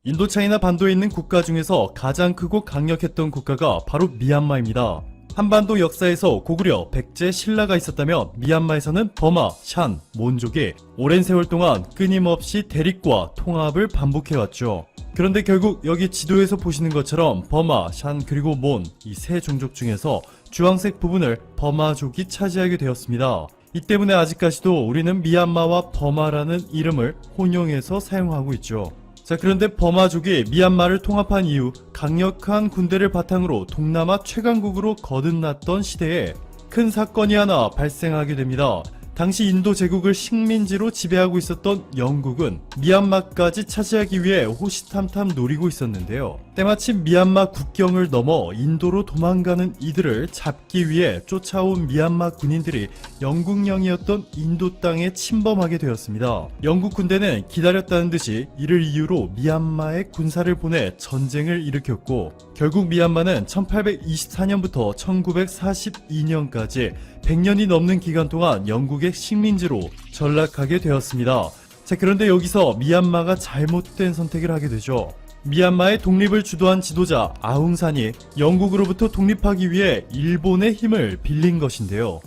인도차이나 반도에 있는 국가 중에서 가장 크고 강력했던 국가가 바로 미얀마입니다. 한반도 역사에서 고구려, 백제, 신라가 있었다면 미얀마에서는 버마, 샨, 몬족이 오랜 세월 동안 끊임없이 대립과 통합을 반복해왔죠. 그런데 결국 여기 지도에서 보시는 것처럼 버마, 샨 그리고 몬 이 세 종족 중에서 주황색 부분을 버마족이 차지하게 되었습니다. 이 때문에 아직까지도 우리는 미얀마와 버마라는 이름을 혼용해서 사용하고 있죠. 자, 그런데 버마족이 미얀마를 통합한 이후 강력한 군대를 바탕으로 동남아 최강국으로 거듭났던 시대에 큰 사건이 하나 발생하게 됩니다. 당시 인도 제국을 식민지로 지배하고 있었던 영국은 미얀마까지 차지하기 위해 호시탐탐 노리고 있었는데요. 때마침 미얀마 국경을 넘어 인도로 도망가는 이들을 잡기 위해 쫓아온 미얀마 군인들이 영국령이었던 인도 땅에 침범하게 되었습니다. 영국 군대는 기다렸다는 듯이 이를 이유로 미얀마에 군사를 보내 전쟁을 일으켰고, 결국 미얀마는 1824년부터 1942년까지 100년이 넘는 기간 동안 영국의 식민지로 전락하게 되었습니다. 자, 그런데 여기서 미얀마가 잘못된 선택을 하게 되죠. 미얀마의 독립을 주도한 지도자 아웅산이 영국으로부터 독립하기 위해 일본의 힘을 빌린 것인데요.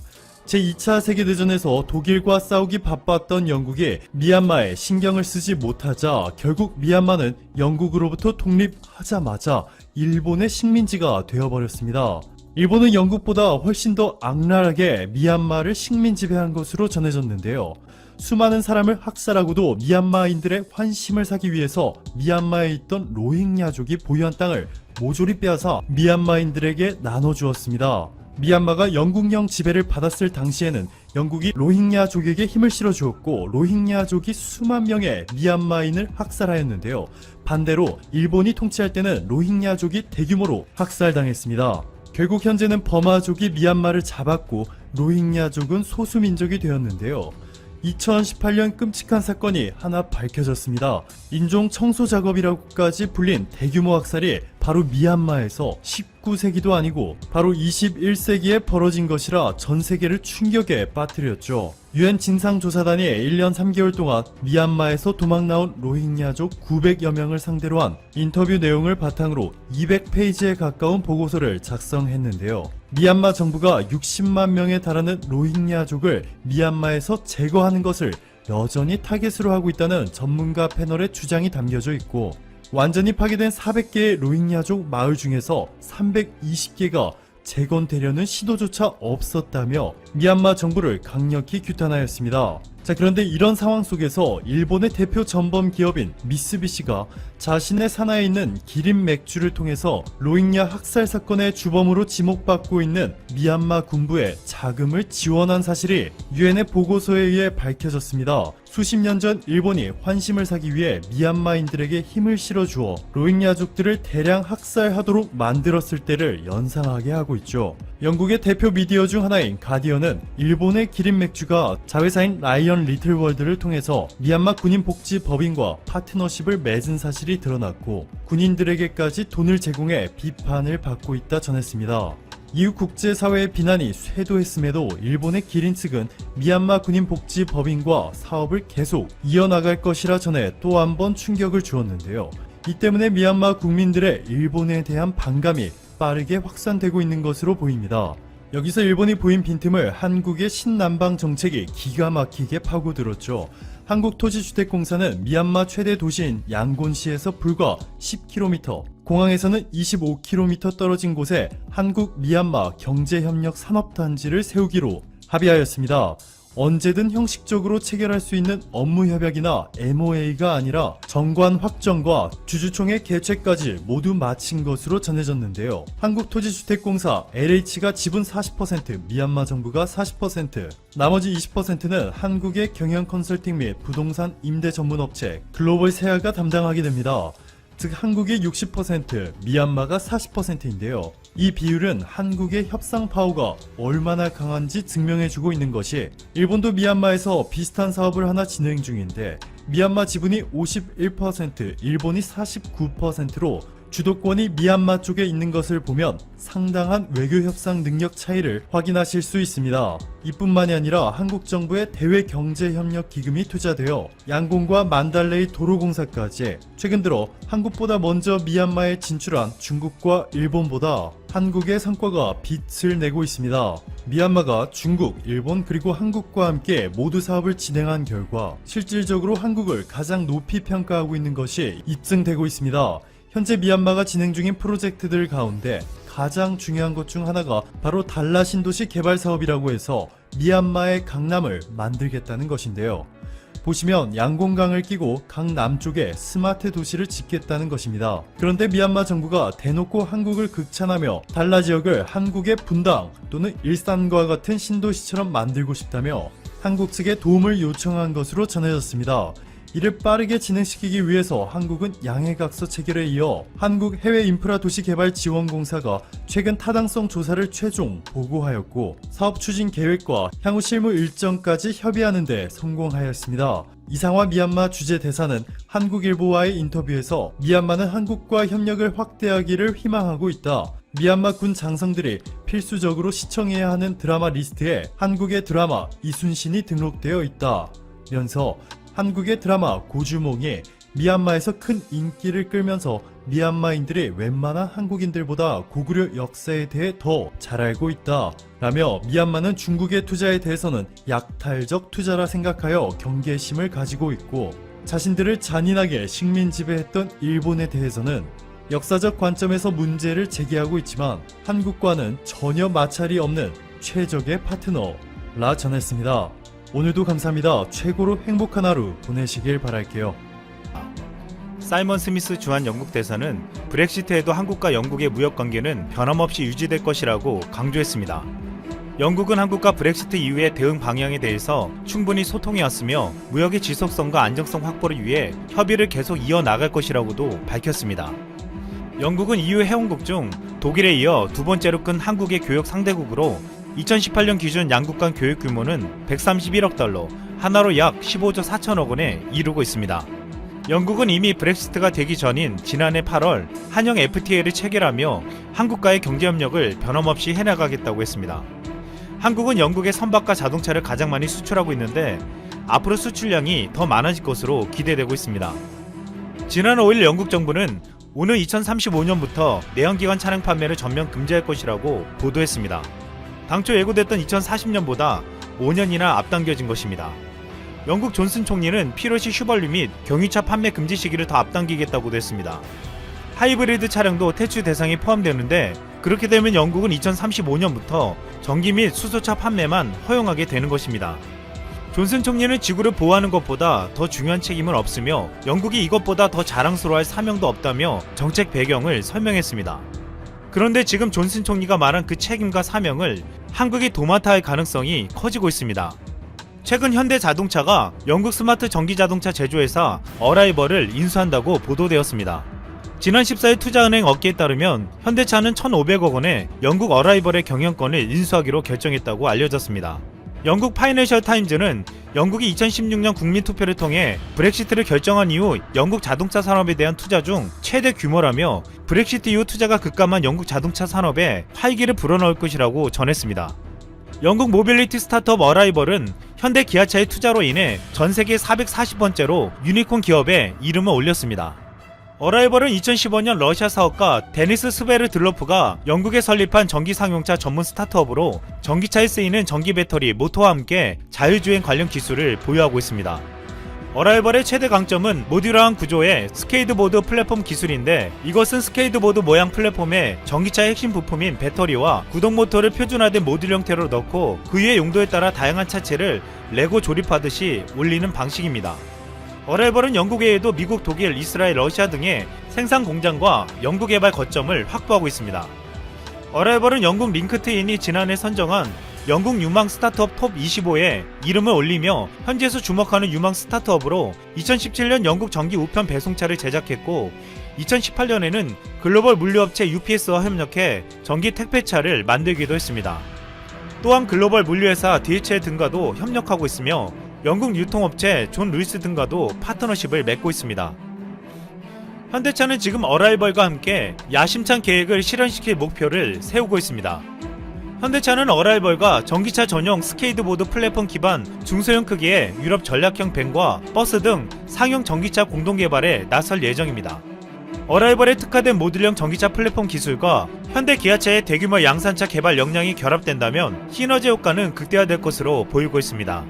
제2차 세계대전에서 독일과 싸우기 바빴던 영국이 미얀마에 신경을 쓰지 못하자 결국 미얀마는 영국으로부터 독립하자마자 일본의 식민지가 되어버렸습니다. 일본은 영국보다 훨씬 더 악랄하게 미얀마를 식민 지배한 것으로 전해졌는데요. 수많은 사람을 학살하고도 미얀마인들의 환심을 사기 위해서 미얀마에 있던 로힝야족이 보유한 땅을 모조리 빼앗아 미얀마인들에게 나눠주었습니다. 미얀마가 영국령 지배를 받았을 당시에는 영국이 로힝야족에게 힘을 실어주었고, 로힝야족이 수만 명의 미얀마인을 학살하였는데요. 반대로 일본이 통치할 때는 로힝야족이 대규모로 학살당했습니다. 결국 현재는 버마족이 미얀마를 잡았고 로힝야족은 소수민족이 되었는데요. 2018년 끔찍한 사건이 하나 밝혀졌습니다. 인종 청소 작업이라고까지 불린 대규모 학살이 바로 미얀마에서 19세기도 아니고 바로 21세기에 벌어진 것이라 전 세계를 충격에 빠뜨렸죠. UN 진상조사단이 1년 3개월 동안 미얀마에서 도망 나온 로힝야족 900여 명을 상대로 한 인터뷰 내용을 바탕으로 200페이지에 가까운 보고서를 작성했는데요. 미얀마 정부가 60만 명에 달하는 로힝야족을 미얀마에서 제거하는 것을 여전히 타겟으로 하고 있다는 전문가 패널의 주장이 담겨져 있고, 완전히 파괴된 400개의 로힝야족 마을 중에서 320개가 재건되려는 시도조차 없었다며 미얀마 정부를 강력히 규탄하였습니다. 자, 그런데 이런 상황 속에서 일본의 대표 전범 기업인 미쓰비시가 자신의 산하에 있는 기린 맥주를 통해서 로힝야 학살 사건의 주범으로 지목받고 있는 미얀마 군부에 자금을 지원한 사실이 유엔의 보고서에 의해 밝혀졌습니다. 수십 년 전 일본이 환심을 사기 위해 미얀마인들에게 힘을 실어주어 로힝야족들을 대량 학살하도록 만들었을 때를 연상하게 하고 있죠. 영국의 대표 미디어 중 하나인 가디언은 일본의 기린 맥주가 자회사인 라이언 리틀월드를 통해서 미얀마 군인 복지 법인과 파트너십을 맺은 사실이 드러났고, 군인들에게까지 돈을 제공해 비판을 받고 있다 전했습니다. 이후 국제사회의 비난이 쇄도했음에도 일본의 기린 측은 미얀마 군인 복지 법인과 사업을 계속 이어나갈 것이라 전해 또 한 번 충격을 주었는데요. 이 때문에 미얀마 국민들의 일본에 대한 반감이 빠르게 확산되고 있는 것으로 보입니다. 여기서 일본이 보인 빈틈을 한국의 신남방 정책이 기가 막히게 파고들었죠. 한국토지주택공사는 미얀마 최대 도시인 양곤시에서 불과 10km, 공항에서는 25km 떨어진 곳에 한국 미얀마 경제협력 산업단지를 세우기로 합의하였습니다. 언제든 형식적으로 체결할 수 있는 업무협약이나 MOA가 아니라 정관 확정과 주주총회 개최까지 모두 마친 것으로 전해졌는데요. 한국토지주택공사 LH가 지분 40%, 미얀마 정부가 40%, 나머지 20%는 한국의 경영 컨설팅 및 부동산 임대 전문 업체 글로벌 세아가 담당하게 됩니다. 즉 한국의 60%, 미얀마가 40%인데요. 이 비율은 한국의 협상 파워가 얼마나 강한지 증명해주고 있는 것이, 일본도 미얀마에서 비슷한 사업을 하나 진행 중인데 미얀마 지분이 51%, 일본이 49%로 주도권이 미얀마 쪽에 있는 것을 보면 상당한 외교 협상 능력 차이를 확인하실 수 있습니다. 이뿐만이 아니라 한국 정부의 대외 경제 협력 기금이 투자되어 양곤과 만달레이 도로공사까지 최근 들어 한국보다 먼저 미얀마에 진출한 중국과 일본보다 한국의 성과가 빛을 내고 있습니다. 미얀마가 중국, 일본 그리고 한국과 함께 모두 사업을 진행한 결과 실질적으로 한국을 가장 높이 평가하고 있는 것이 입증되고 있습니다. 현재 미얀마가 진행 중인 프로젝트들 가운데 가장 중요한 것 중 하나가 바로 달라 신도시 개발 사업이라고 해서 미얀마의 강남을 만들겠다는 것인데요. 보시면 양곤강을 끼고 강 남쪽에 스마트 도시를 짓겠다는 것입니다. 그런데 미얀마 정부가 대놓고 한국을 극찬하며 달라 지역을 한국의 분당 또는 일산과 같은 신도시처럼 만들고 싶다며 한국 측에 도움을 요청한 것으로 전해졌습니다. 이를 빠르게 진행시키기 위해서 한국은 양해각서 체결에 이어 한국해외인프라도시개발지원공사가 최근 타당성 조사를 최종 보고하였고 사업 추진 계획과 향후 실무 일정까지 협의하는 데 성공하였습니다. 이상화 미얀마 주재 대사는 한국일보와의 인터뷰에서 미얀마는 한국과 협력을 확대하기를 희망하고 있다. 미얀마 군 장성들이 필수적으로 시청해야 하는 드라마 리스트에 한국의 드라마 이순신이 등록되어 있다. 면서 한국의 드라마 고주몽이 미얀마에서 큰 인기를 끌면서 미얀마인들이 웬만한 한국인들보다 고구려 역사에 대해 더 잘 알고 있다 라며 미얀마는 중국의 투자에 대해서는 약탈적 투자라 생각하여 경계심을 가지고 있고 자신들을 잔인하게 식민 지배했던 일본에 대해서는 역사적 관점에서 문제를 제기하고 있지만 한국과는 전혀 마찰이 없는 최적의 파트너라 전했습니다. 오늘도 감사합니다. 최고로 행복한 하루 보내시길 바랄게요. 사이먼 스미스 주한 영국 대사는 브렉시트에도 한국과 영국의 무역 관계는 변함없이 유지될 것이라고 강조했습니다. 영국은 한국과 브렉시트 이후의 대응 방향에 대해서 충분히 소통해왔으며 무역의 지속성과 안정성 확보를 위해 협의를 계속 이어나갈 것이라고도 밝혔습니다. 영국은 EU 회원국 중 독일에 이어 두 번째로 큰 한국의 교역 상대국으로 2018년 기준 양국 간 교육 규모는 131억 달러, 하나로 약 15조 4천억 원에 이르고 있습니다. 영국은 이미 브렉시트가 되기 전인 지난해 8월 한영 FTA를 체결하며 한국과의 경제협력을 변함없이 해나가겠다고 했습니다. 한국은 영국의 선박과 자동차를 가장 많이 수출하고 있는데 앞으로 수출량이 더 많아질 것으로 기대되고 있습니다. 지난 5일 영국 정부는 오는 2035년부터 내연기관 차량 판매를 전면 금지할 것이라고 보도했습니다. 당초 예고됐던 2040년보다 5년이나 앞당겨진 것입니다. 영국 존슨 총리는 피로시 슈벌리 및 경유차 판매 금지 시기를 더 앞당기겠다고도 했습니다. 하이브리드 차량도 퇴출 대상에 포함되는데 그렇게 되면 영국은 2035년부터 전기 및 수소차 판매만 허용하게 되는 것입니다. 존슨 총리는 지구를 보호하는 것보다 더 중요한 책임은 없으며 영국이 이것보다 더 자랑스러워할 사명도 없다며 정책 배경을 설명했습니다. 그런데 지금 존슨 총리가 말한 그 책임과 사명을 한국이 도맡아 할 가능성이 커지고 있습니다. 최근 현대자동차가 영국 스마트 전기자동차 제조회사 어라이벌을 인수한다고 보도되었습니다. 지난 14일 투자은행 업계에 따르면 현대차는 1,500억 원에 영국 어라이벌의 경영권을 인수하기로 결정했다고 알려졌습니다. 영국 파이낸셜 타임즈는 영국이 2016년 국민투표를 통해 브렉시트를 결정한 이후 영국 자동차 산업에 대한 투자 중 최대 규모라며 브렉시트 이후 투자가 급감한 영국 자동차 산업에 활기를 불어넣을 것이라고 전했습니다. 영국 모빌리티 스타트업 어라이벌은 현대 기아차의 투자로 인해 전세계 440번째로 유니콘 기업에 이름을 올렸습니다. 어라이벌은 2015년 러시아 사업가 데니스 스베르들로프가 영국에 설립한 전기상용차 전문 스타트업으로 전기차에 쓰이는 전기 배터리, 모터와 함께 자율주행 관련 기술을 보유하고 있습니다. 어라이벌의 최대 강점은 모듈러한 구조의 스케이트보드 플랫폼 기술인데 이것은 스케이트보드 모양 플랫폼에 전기차의 핵심 부품인 배터리와 구동 모터를 표준화된 모듈 형태로 넣고 그 위에 용도에 따라 다양한 차체를 레고 조립하듯이 올리는 방식입니다. 어라이벌은 영국 외에도 미국, 독일, 이스라엘, 러시아 등의 생산 공장과 연구개발 거점을 확보하고 있습니다. 어라이벌은 영국 링크트인이 지난해 선정한 영국 유망 스타트업 톱 25에 이름을 올리며 현지에서 주목하는 유망 스타트업으로 2017년 영국 전기 우편 배송차를 제작했고 2018년에는 글로벌 물류업체 UPS와 협력해 전기 택배차를 만들기도 했습니다. 또한 글로벌 물류회사 DHL 등과도 협력하고 있으며 영국 유통업체 존 루이스 등과도 파트너십을 맺고 있습니다. 현대차는 지금 어라이벌과 함께 야심찬 계획을 실현시킬 목표를 세우고 있습니다. 현대차는 어라이벌과 전기차 전용 스케이트보드 플랫폼 기반 중소형 크기의 유럽 전략형 밴과 버스 등 상용 전기차 공동 개발에 나설 예정입니다. 어라이벌에 특화된 모듈형 전기차 플랫폼 기술과 현대 기아차의 대규모 양산차 개발 역량이 결합된다면 시너지 효과는 극대화될 것으로 보이고 있습니다.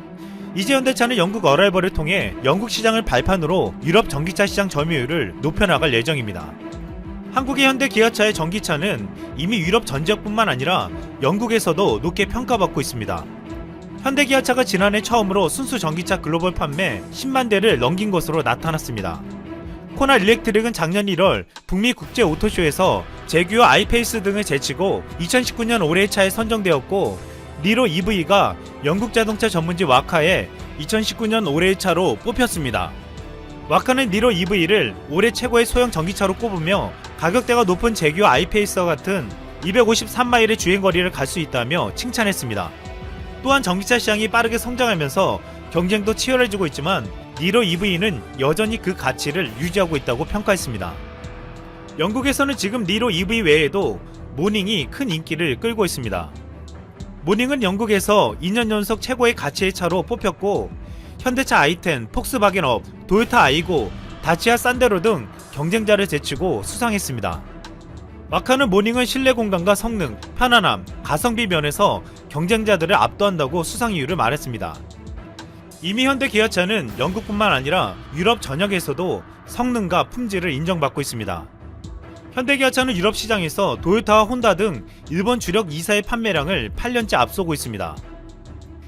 이제 현대차는 영국 어라이벌을 통해 영국 시장을 발판으로 유럽 전기차 시장 점유율을 높여나갈 예정입니다. 한국의 현대 기아차의 전기차는 이미 유럽 전 지역뿐만 아니라 영국에서도 높게 평가받고 있습니다. 현대 기아차가 지난해 처음으로 순수 전기차 글로벌 판매 10만 대를 넘긴 것으로 나타났습니다. 코나 일렉트릭은 작년 1월 북미 국제 오토쇼에서 제규어 아이페이스 등을 제치고 2019년 올해의 차에 선정되었고, 니로 EV가 영국 자동차 전문지 와카의 2019년 올해의 차로 뽑혔습니다. 와카는 니로 EV를 올해 최고의 소형 전기차로 꼽으며 가격대가 높은 제규어 아이페이스와 같은 253마일의 주행거리를 갈 수 있다며 칭찬했습니다. 또한 전기차 시장이 빠르게 성장하면서 경쟁도 치열해지고 있지만 니로 EV는 여전히 그 가치를 유지하고 있다고 평가했습니다. 영국에서는 지금 니로 EV 외에도 모닝이 큰 인기를 끌고 있습니다. 모닝은 영국에서 2년 연속 최고의 가치의 차로 뽑혔고, 현대차 i10, 폭스바겐업, 도요타 아이고, 다치아 산데로 등 경쟁자를 제치고 수상했습니다. 와카는 모닝은 실내 공간과 성능, 편안함, 가성비 면에서 경쟁자들을 압도한다고 수상 이유를 말했습니다. 이미 현대 기아차는 영국뿐만 아니라 유럽 전역에서도 성능과 품질을 인정받고 있습니다. 현대 기아차는 유럽 시장에서 도요타와 혼다 등 일본 주력 2사의 판매량을 8년째 앞서고 있습니다.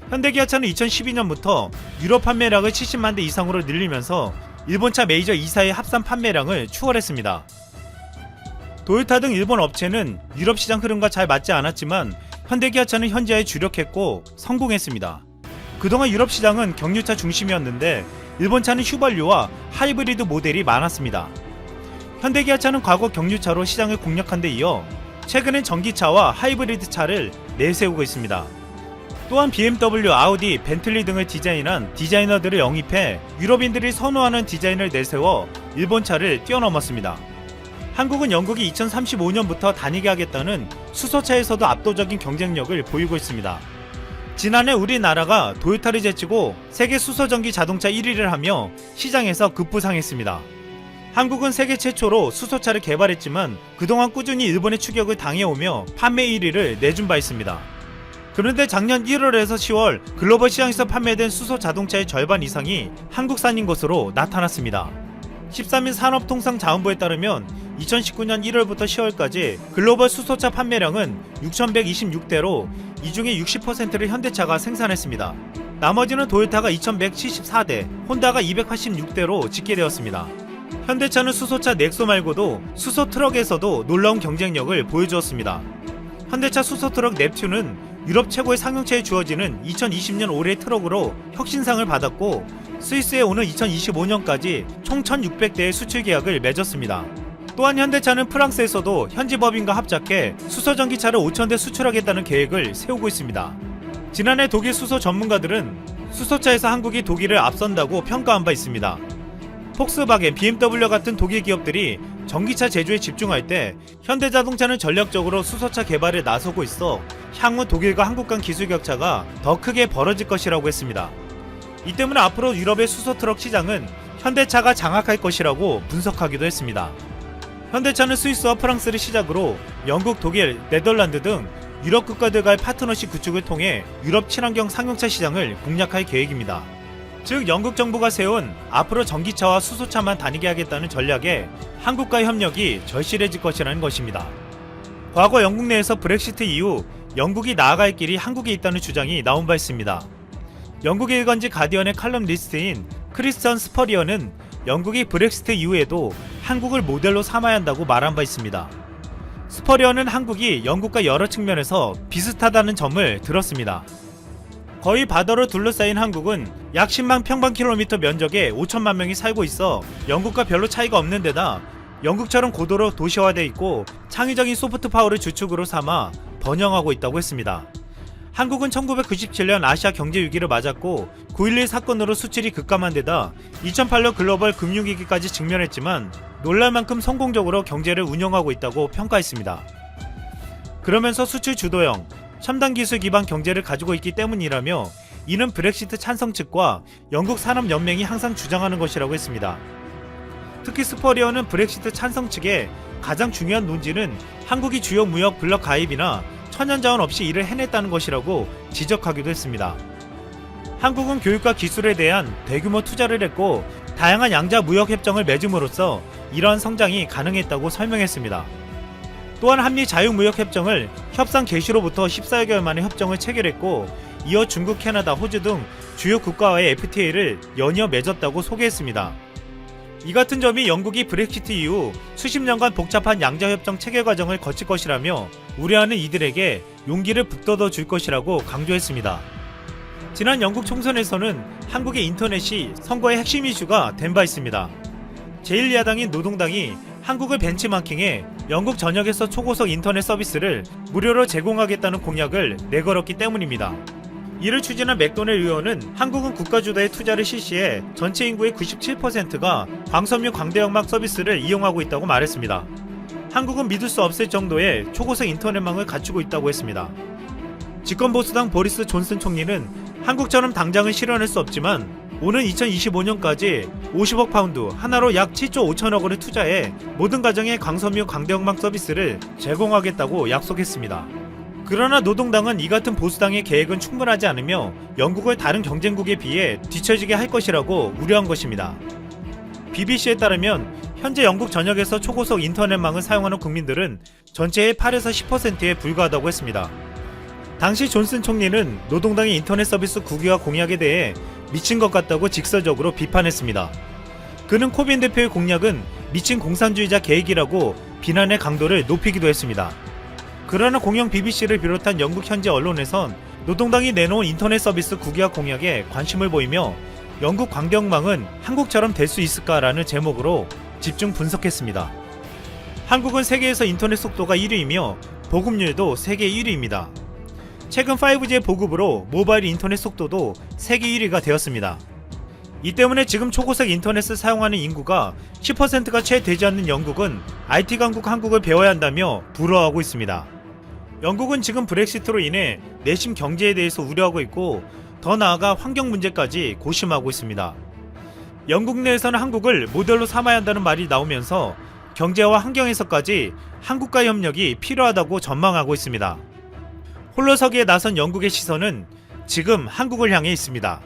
현대 기아차는 2012년부터 유럽 판매량을 70만 대 이상으로 늘리면서 일본차 메이저 2사의 합산 판매량을 추월했습니다. 도요타 등 일본 업체는 유럽 시장 흐름과 잘 맞지 않았지만 현대 기아차는 현지화에 주력했고 성공했습니다. 그동안 유럽 시장은 경유차 중심이었는데 일본차는 휘발유와 하이브리드 모델이 많았습니다. 현대 기아차는 과거 경유차로 시장을 공략한 데 이어 최근엔 전기차와 하이브리드 차를 내세우고 있습니다. 또한 BMW, 아우디, 벤틀리 등을 디자인한 디자이너들을 영입해 유럽인들이 선호하는 디자인을 내세워 일본차를 뛰어넘었습니다. 한국은 영국이 2035년부터 다니게 하겠다는 수소차에서도 압도적인 경쟁력을 보이고 있습니다. 지난해 우리나라가 도요타를 제치고 세계 수소전기 자동차 1위를 하며 시장에서 급부상했습니다. 한국은 세계 최초로 수소차를 개발했지만 그동안 꾸준히 일본의 추격을 당해오며 판매 1위를 내준 바 있습니다. 그런데 작년 1월에서 10월 글로벌 시장에서 판매된 수소 자동차의 절반 이상이 한국산인 것으로 나타났습니다. 13일 산업통상자원부에 따르면 2019년 1월부터 10월까지 글로벌 수소차 판매량은 6,126대로 이 중에 60%를 현대차가 생산했습니다. 나머지는 도요타가 2,174대, 혼다가 286대로 집계되었습니다. 현대차는 수소차 넥소 말고도 수소 트럭에서도 놀라운 경쟁력을 보여주었습니다. 현대차 수소 트럭 넵튠은 유럽 최고의 상용차에 주어지는 2020년 올해의 트럭으로 혁신상을 받았고, 스위스에 오는 2025년까지 총 1,600대의 수출 계약을 맺었습니다. 또한 현대차는 프랑스에서도 현지 법인과 합작해 수소전기차를 5,000대 수출하겠다는 계획을 세우고 있습니다. 지난해 독일 수소 전문가들은 수소차에서 한국이 독일을 앞선다고 평가한 바 있습니다. 폭스바겐, BMW 같은 독일 기업들이 전기차 제조에 집중할 때 현대자동차는 전략적으로 수소차 개발에 나서고 있어 향후 독일과 한국 간 기술 격차가 더 크게 벌어질 것이라고 했습니다. 이 때문에 앞으로 유럽의 수소 트럭 시장은 현대차가 장악할 것이라고 분석하기도 했습니다. 현대차는 스위스와 프랑스를 시작으로 영국, 독일, 네덜란드 등 유럽 국가들과의 파트너십 구축을 통해 유럽 친환경 상용차 시장을 공략할 계획입니다. 즉 영국 정부가 세운 앞으로 전기차와 수소차만 다니게 하겠다는 전략에 한국과의 협력이 절실해질 것이라는 것입니다. 과거 영국 내에서 브렉시트 이후 영국이 나아갈 길이 한국에 있다는 주장이 나온 바 있습니다. 영국 일간지 가디언의 칼럼니스트인 크리스천 스퍼리언은 영국이 브렉시트 이후에도 한국을 모델로 삼아야 한다고 말한 바 있습니다. 스퍼리언은 한국이 영국과 여러 측면에서 비슷하다는 점을 들었습니다. 거의 바다로 둘러싸인 한국은 약 10만 평방킬로미터 면적에 5천만 명이 살고 있어 영국과 별로 차이가 없는 데다 영국처럼 고도로 도시화되어 있고 창의적인 소프트 파워를 주축으로 삼아 번영하고 있다고 했습니다. 한국은 1997년 아시아 경제 위기를 맞았고 9.11 사건으로 수출이 급감한 데다 2008년 글로벌 금융위기까지 직면했지만 놀랄만큼 성공적으로 경제를 운영하고 있다고 평가했습니다. 그러면서 수출 주도형, 첨단 기술 기반 경제를 가지고 있기 때문이라며 이는 브렉시트 찬성 측과 영국 산업연맹이 항상 주장하는 것이라고 했습니다. 특히 스퍼리어는 브렉시트 찬성 측의 가장 중요한 논지는 한국이 주요 무역 블록 가입이나 천연자원 없이 일을 해냈다는 것이라고 지적하기도 했습니다. 한국은 교육과 기술에 대한 대규모 투자를 했고 다양한 양자 무역 협정을 맺음으로써 이러한 성장이 가능했다고 설명했습니다. 또한 한미 자유무역협정을 협상 개시로부터 14개월 만에 협정을 체결했고 이어 중국, 캐나다, 호주 등 주요 국가와의 FTA를 연이어 맺었다고 소개했습니다. 이 같은 점이 영국이 브렉시트 이후 수십 년간 복잡한 양자협정 체결 과정을 거칠 것이라며 우려하는 이들에게 용기를 북돋워 줄 것이라고 강조했습니다. 지난 영국 총선에서는 한국의 인터넷이 선거의 핵심 이슈가 된 바 있습니다. 제1야당인 노동당이 한국을 벤치마킹해 영국 전역에서 초고속 인터넷 서비스를 무료로 제공하겠다는 공약을 내걸었기 때문입니다. 이를 추진한 맥도넬 의원은 한국은 국가주도의 투자를 실시해 전체 인구의 97%가 광섬유 광대역망 서비스를 이용하고 있다고 말했습니다. 한국은 믿을 수 없을 정도의 초고속 인터넷망을 갖추고 있다고 했습니다. 집권보수당 보리스 존슨 총리는 한국처럼 당장은 실현할 수 없지만 오는 2025년까지 50억 파운드, 하나로 약 7조 5천억 원을 투자해 모든 가정에 광섬유 광대역망 서비스를 제공하겠다고 약속했습니다. 그러나 노동당은 이 같은 보수당의 계획은 충분하지 않으며 영국을 다른 경쟁국에 비해 뒤처지게 할 것이라고 우려한 것입니다. BBC에 따르면 현재 영국 전역에서 초고속 인터넷망을 사용하는 국민들은 전체의 8에서 10%에 불과하다고 했습니다. 당시 존슨 총리는 노동당의 인터넷 서비스 국유화 공약에 대해 미친 것 같다고 직설적으로 비판했습니다. 그는 코빈 대표의 공약은 미친 공산주의자 계획이라고 비난의 강도를 높이기도 했습니다. 그러나 공영 BBC를 비롯한 영국 현지 언론에선 노동당이 내놓은 인터넷 서비스 국유화 공약에 관심을 보이며 영국 광대역망은 한국처럼 될 수 있을까라는 제목으로 집중 분석했습니다. 한국은 세계에서 인터넷 속도가 1위이며 보급률도 세계 1위입니다. 최근 5G의 보급으로 모바일 인터넷 속도도 세계 1위가 되었습니다. 이 때문에 지금 초고속 인터넷을 사용하는 인구가 10%가 채 되지 않는 영국은 IT 강국 한국을 배워야 한다며 부러워하고 있습니다. 영국은 지금 브렉시트로 인해 내심 경제에 대해서 우려하고 있고 더 나아가 환경 문제까지 고심하고 있습니다. 영국 내에서는 한국을 모델로 삼아야 한다는 말이 나오면서 경제와 환경에서까지 한국과 협력이 필요하다고 전망하고 있습니다. 홀로서기에 나선 영국의 시선은 지금 한국을 향해 있습니다.